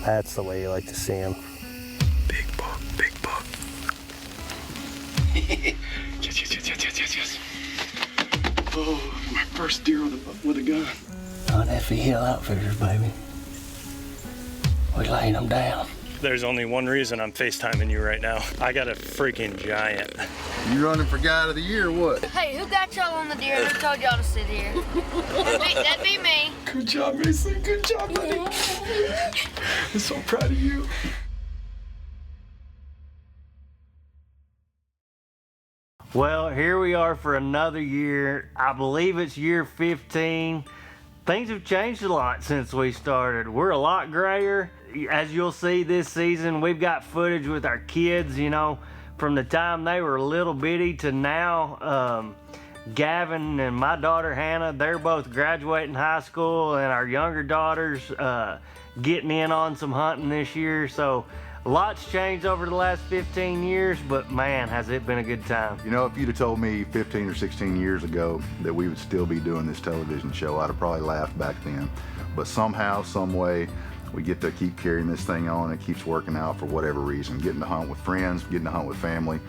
That's the way you like to see them. Big buck, big buck. Yes. Oh, my first deer with a gun. On Effie Hill Outfitters, baby. We laying them down. There's only one reason I'm FaceTiming you right now. I got a freaking giant. You running for guy of the year or what? Hey, who got y'all on the deer? Who told y'all to sit here? That'd be me. Good job, Mason. Good job, buddy. I'm so proud of you. Well, here we are for another year. I believe it's year 15. Things have changed a lot since we started. We're a lot grayer. As you'll see this season, we've got footage with our kids, you know, from the time they were little bitty to now. Gavin and my daughter Hannah, they're both graduating high school, and our younger daughter's getting in on some hunting this year. So a lot's changed over the last 15 years, but man, has it been a good time. You know, if you'd have told me 15 or 16 years ago that we would still be doing this television show, I'd have probably laughed back then. But somehow, some way, we get to keep carrying this thing on. It keeps working out for whatever reason. Getting to hunt with friends, getting to hunt with family.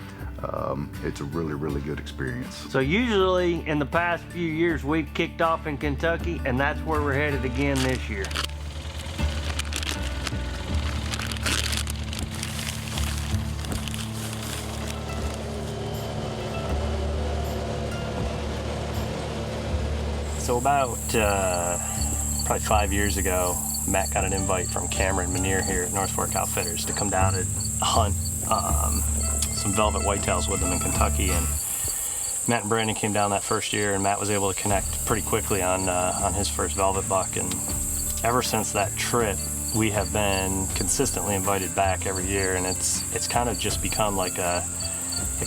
It's a really, really good experience. So usually in the past few years, we've kicked off in Kentucky, and that's where we're headed again this year. So about probably 5 years ago, Matt got an invite from Cameron Manier here at North Fork Outfitters to come down and hunt some velvet whitetails with them in Kentucky. And Matt and Brandon came down that first year, and Matt was able to connect pretty quickly on his first velvet buck. And ever since that trip, we have been consistently invited back every year, and it's kind of just become like a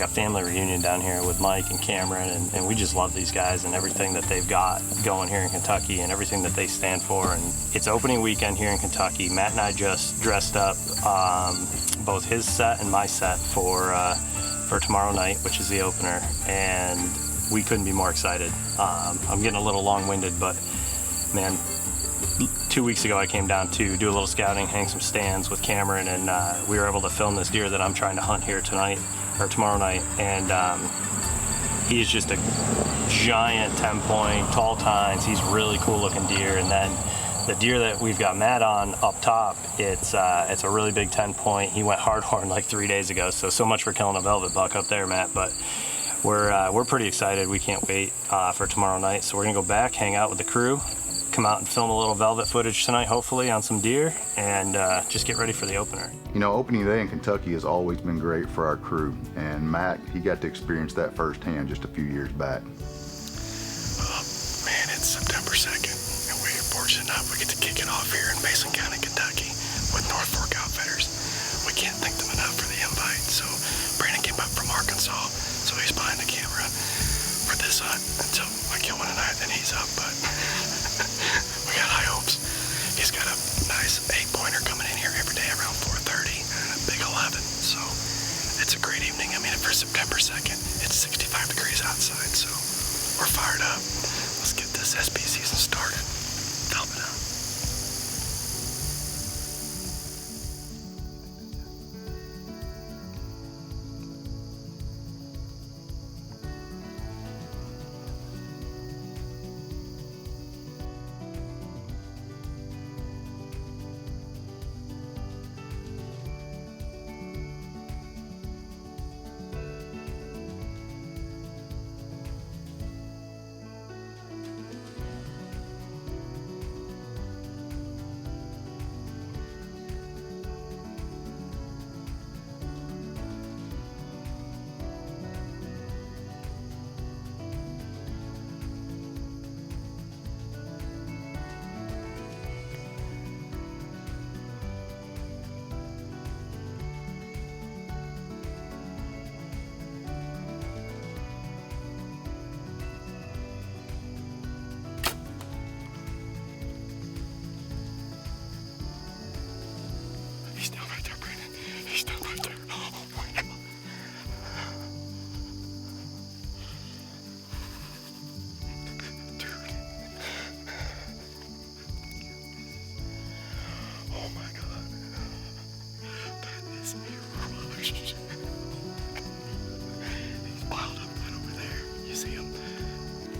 family reunion down here with Mike and Cameron, and we just love these guys and everything that they've got going here in Kentucky and everything that they stand for. And it's opening weekend here in Kentucky. Matt and I just dressed up both his set and my set for tomorrow night, which is the opener, and we couldn't be more excited. I'm getting a little long-winded, but man, 2 weeks ago I came down to do a little scouting, hang some stands with Cameron, and we were able to film this deer that I'm trying to hunt here tonight or tomorrow night. And he's just a giant 10-point, tall tines. He's a really cool looking deer. And then the deer that we've got Matt on up top, it's a really big 10-point. He went hard horn like 3 days ago. So much for killing a velvet buck up there, Matt. But we're pretty excited. We can't wait for tomorrow night. So we're gonna go back, hang out with the crew, come out and film a little velvet footage tonight, hopefully, on some deer, and just get ready for the opener. You know, opening day in Kentucky has always been great for our crew, and Matt, he got to experience that firsthand just a few years back. Man, it's September 2nd, and we're fortunate enough we get to kick it off here in Mason County, Kentucky with North Fork Outfitters. We can't thank them enough for the invite. So Brandon came up from Arkansas, so he's behind the camera for this hunt until I kill one tonight, then he's up. But we got high hopes. He's got a nice 8-pointer coming in here every day around 4:30 and a big 11. So it's a great evening. I mean, for September 2nd, it's 65 degrees outside, so we're fired up. Let's get this SB season started. Velvet out.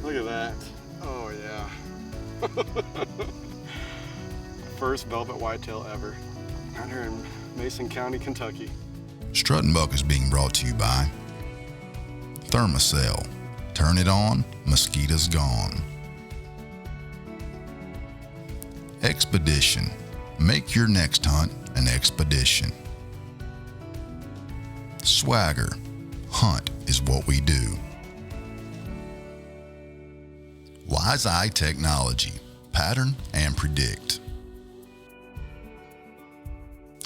Look at that. Oh yeah. First velvet whitetail ever. Out here in Mason County, Kentucky. Strut and Buck is being brought to you by Thermacell. Turn it on, mosquitoes gone. Expedition. Make your next hunt an expedition. Swagger. Hunt is what we do. Wise Eye Technology. Pattern and predict.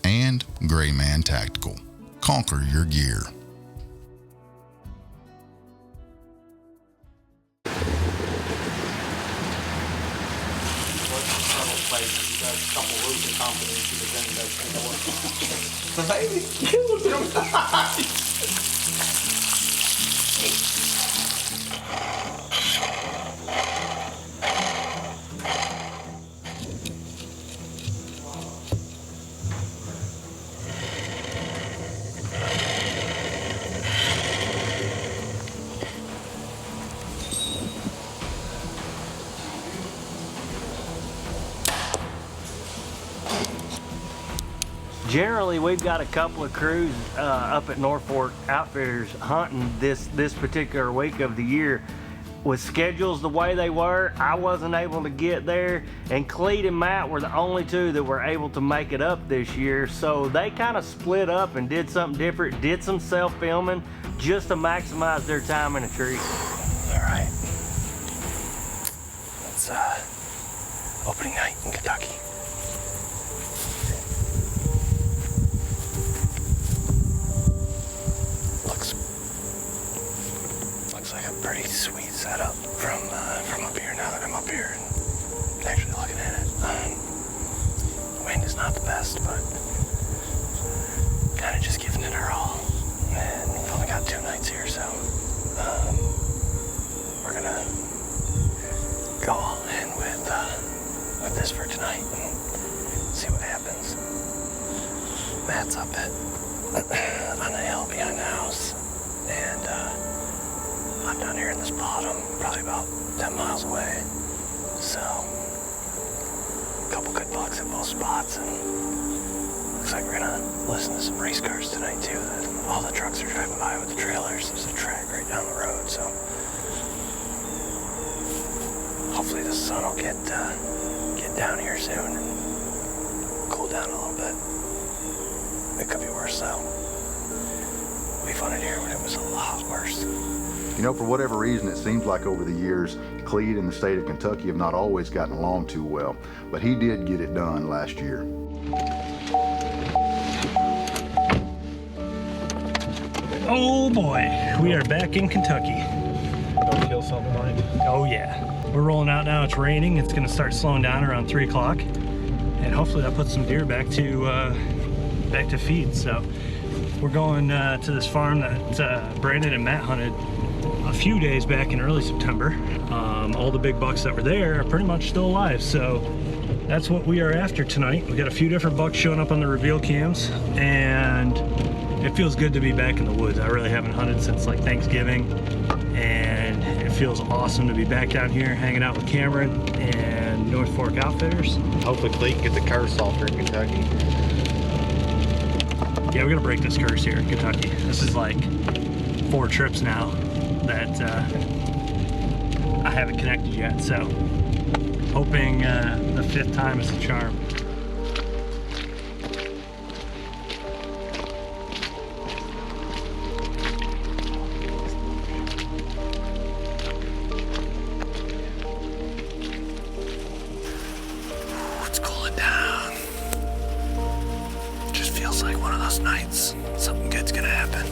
And Gray Man Tactical. Conquer your gear. Generally, we've got a couple of crews up at North Fork Outfitters hunting this particular week of the year. With schedules the way they were, I wasn't able to get there, and Clede and Matt were the only two that were able to make it up this year. So they kind of split up and did something different, did some self-filming just to maximize their time in a tree. All right. It's opening night in Kentucky. Looks like a pretty sweet setup from up here now that I'm up here and actually looking at it. Wind is not the best, but kind of just giving it our all. And we've only got 2 nights here, so we're gonna go all in with this for tonight and see what happens. Matt's up on the hill behind the house, and I'm down here in this bottom, probably about 10 miles away. So, a couple good bucks at both spots, and looks like we're gonna listen to some race cars tonight too. All the trucks are driving by with the trailers. There's a track right down the road, so hopefully the sun will get down here soon and cool down a little bit. It could be worse though. We found it here when it was a lot worse. You know, for whatever reason, it seems like over the years, Clede and the state of Kentucky have not always gotten along too well, but he did get it done last year. Oh boy, we are back in Kentucky. Don't kill something, Mike. Oh yeah. We're rolling out now, it's raining. It's gonna start slowing down around 3 o'clock. And hopefully that puts some deer back to feed. So we're going to this farm that Brandon and Matt hunted a few days back in early September. All the big bucks that were there are pretty much still alive. So that's what we are after tonight. We got a few different bucks showing up on the reveal cams, and it feels good to be back in the woods. I really haven't hunted since like Thanksgiving, and it feels awesome to be back down here hanging out with Cameron and North Fork Outfitters. Hopefully Clede can get the curse off here in Kentucky. Yeah, we're gonna break this curse here in Kentucky. This is like 4 trips now that I haven't connected yet, so hoping the 5th time is the charm. It's cooling down. Just feels like one of those nights. Something good's gonna happen.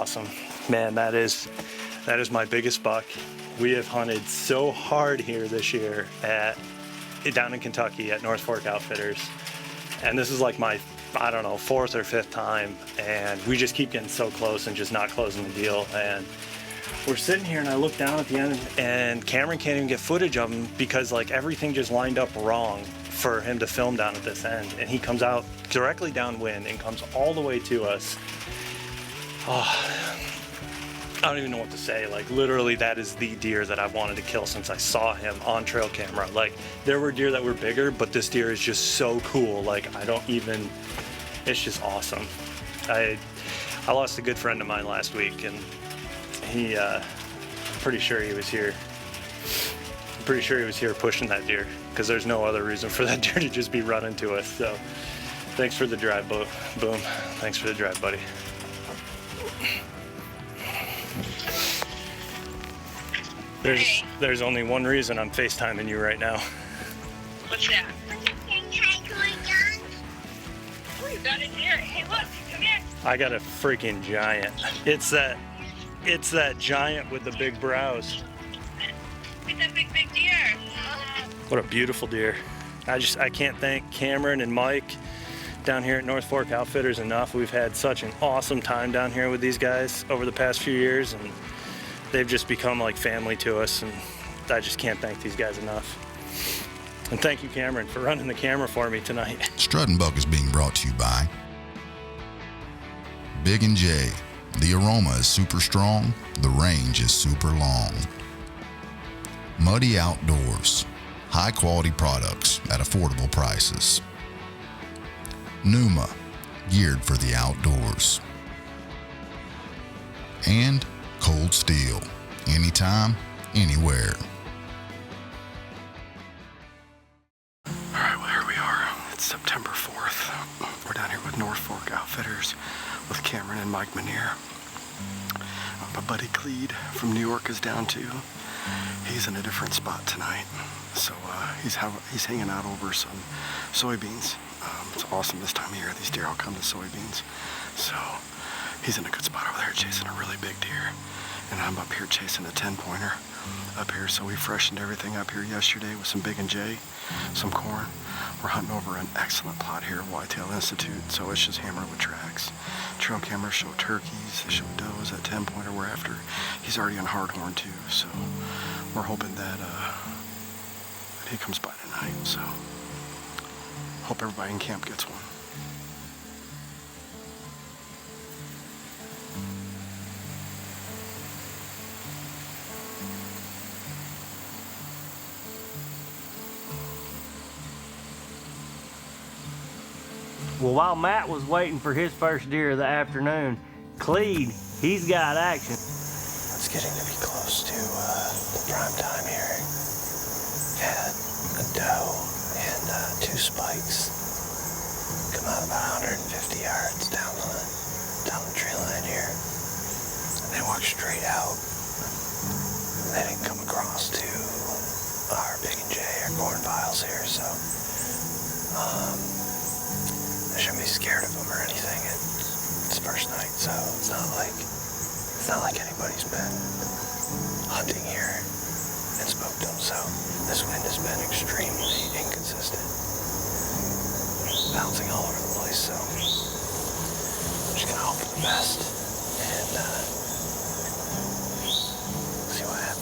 awesome. Man, that is my biggest buck. We have hunted so hard here this year down in Kentucky at North Fork Outfitters. And this is like my, I don't know, 4th or 5th time. And we just keep getting so close and just not closing the deal. And we're sitting here and I look down at the end and Cameron can't even get footage of him because like everything just lined up wrong for him to film down at this end. And he comes out directly downwind and comes all the way to us. Oh, I don't even know what to say. Like literally that is the deer that I've wanted to kill since I saw him on trail camera. Like there were deer that were bigger, but this deer is just so cool. Like it's just awesome. I lost a good friend of mine last week and he, pretty sure he was here. I'm pretty sure he was here pushing that deer because there's no other reason for that deer to just be running to us. So thanks for the drive, Boom. Thanks for the drive, buddy. There's only one reason I'm FaceTiming you right now. What's that? Oh, you got a deer. Hey, look, come here. I got a freaking giant. It's that giant with the big brows. It's a big deer. What a beautiful deer. I can't thank Cameron and Mike down here at North Fork Outfitters enough. We've had such an awesome time down here with these guys over the past few years, and they've just become like family to us, and I just can't thank these guys enough. And thank you, Cameron, for running the camera for me tonight. Strut and Buck is being brought to you by Big & J. The aroma is super strong, the range is super long. Muddy Outdoors. High quality products at affordable prices. Numa. Geared for the outdoors. And Cold Steel. Anytime, anywhere. Alright, well here we are. It's September 4th. We're down here with North Fork Outfitters with Cameron and Mike Manier. My buddy Clede from New York is down too. He's in a different spot tonight. So he's hanging out over some soybeans. It's awesome this time of year. These deer all come to soybeans. So he's in a good spot over there chasing a really big deer. And I'm up here chasing a 10-pointer up here. So we freshened everything up here yesterday with some Big & J, some corn. We're hunting over an excellent plot here, Whitetail Institute. So it's just hammered with tracks. Trail cameras show turkeys, they show does. That 10-pointer we're after, he's already on hardhorn too. So we're hoping that he comes by tonight. So hope everybody in camp gets one. Well, while Matt was waiting for his first deer of the afternoon, Clede, he's got action. It's getting to be close to the prime time here. Had a doe and 2 spikes come out about 150 yards down the tree line here. And they walked straight out. They didn't come across to our Big & J, our corn piles here, so I shouldn't be scared of them or anything. It's first night, so it's not like anybody's been hunting here and spooked them. So this wind has been extremely inconsistent, bouncing all over the place. So I'm just gonna hope for the best and see what happens.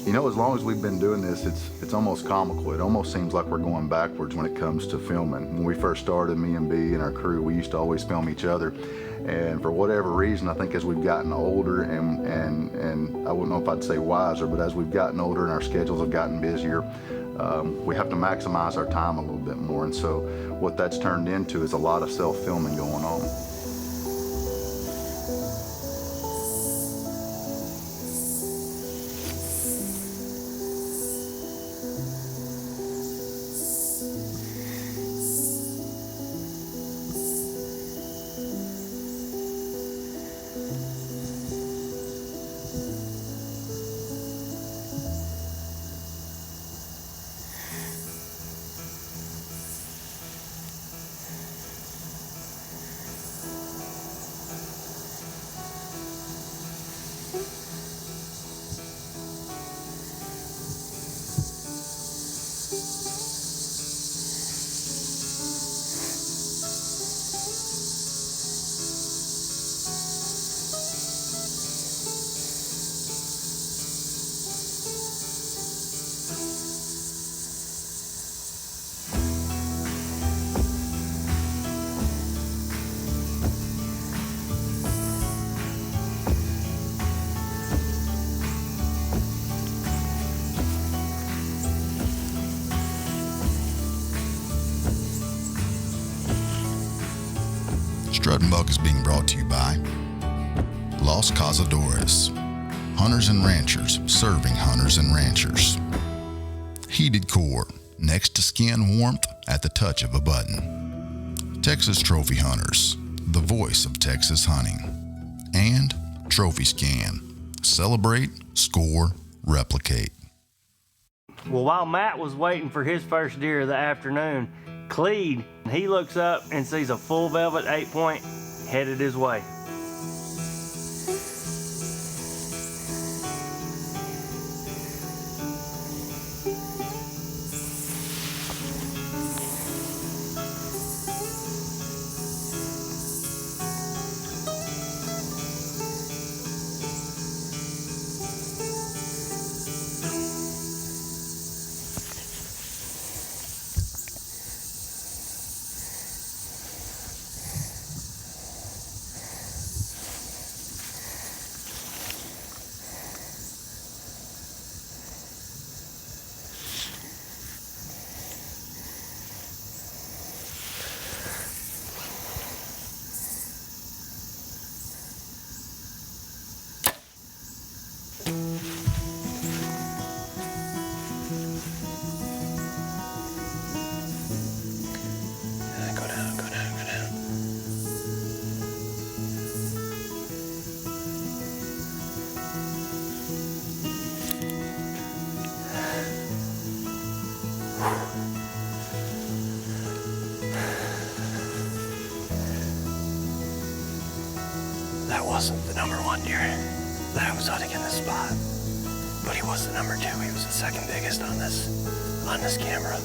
You know, as long as we've been doing this, it's almost comical. It almost seems like we're going backwards when it comes to filming. When we first started, me and B and our crew, we used to always film each other. And for whatever reason, I think as we've gotten older and I wouldn't know if I'd say wiser, but as we've gotten older and our schedules have gotten busier, we have to maximize our time a little bit more. And so what that's turned into is a lot of self-filming going on. Strut and Buck is being brought to you by Los Cazadores, hunters and ranchers serving hunters and ranchers. Heated Core, next to skin warmth at the touch of a button. Texas Trophy Hunters, the voice of Texas hunting. And Trophy Scan, celebrate, score, replicate. Well, while Matt was waiting for his first deer of the afternoon, Clede, he looks up and sees a full velvet 8-point headed his way. That wasn't the number one deer that I was hunting in this spot, but he was the number two. He was the second biggest on this camera.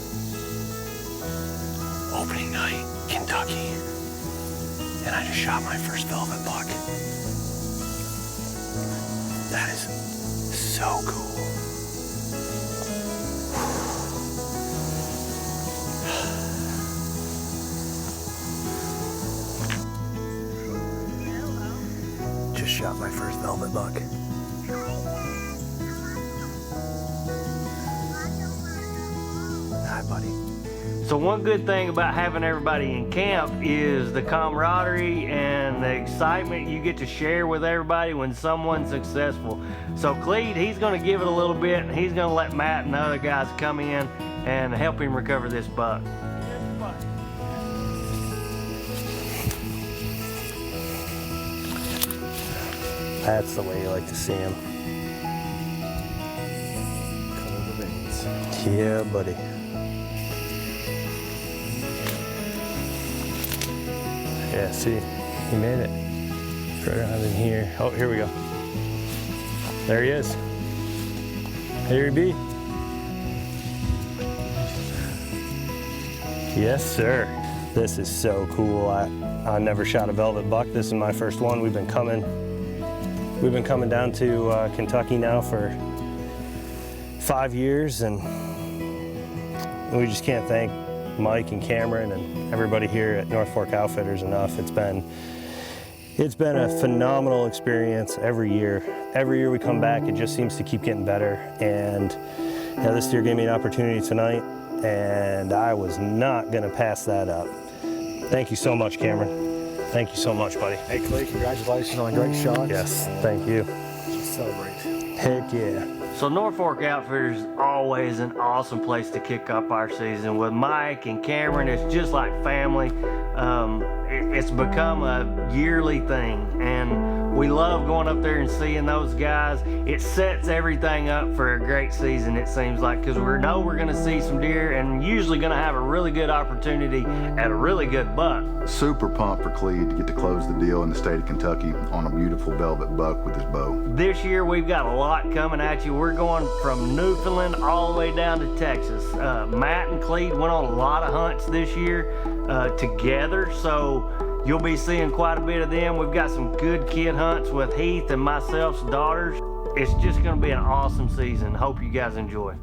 Opening night, Kentucky, and I just shot my first velvet buck. That is so cool. Just shot my first velvet buck. Hi, buddy. So one good thing about having everybody in camp is the camaraderie and the excitement you get to share with everybody when someone's successful. So Clede, he's going to give it a little bit, and he's going to let Matt and the other guys come in and help him recover this buck. That's the way you like to see him. Color the veins. Yeah, buddy. Yeah, see, he made it. Right around in here. Oh, here we go. There he is. Here he be. Yes, sir. This is so cool. I never shot a velvet buck. This is my first one. We've been coming down to Kentucky now for 5 years, and we just can't thank Mike and Cameron and everybody here at North Fork Outfitters enough. It's been a phenomenal experience every year. Every year we come back, it just seems to keep getting better. And yeah, this year gave me an opportunity tonight, and I was not going to pass that up. Thank you so much, Cameron. Thank you so much, buddy. Hey, Clede, congratulations on a great shot. Yes, thank you. Let's celebrate. Heck yeah. So North Fork Outfitters is always an awesome place to kick up our season. With Mike and Cameron, it's just like family. It's become a yearly thing, and we love going up there and seeing those guys. It sets everything up for a great season, it seems like, because we know we're going to see some deer and usually going to have a really good opportunity at a really good buck. Super pumped for Clede to get to close the deal in the state of Kentucky on a beautiful velvet buck with his bow. This year we've got a lot coming at you. We're going from Newfoundland all the way down to Texas. Matt and Clede went on a lot of hunts this year together, so you'll be seeing quite a bit of them. We've got some good kid hunts with Heath and myself's daughters. It's just going to be an awesome season. Hope you guys enjoy.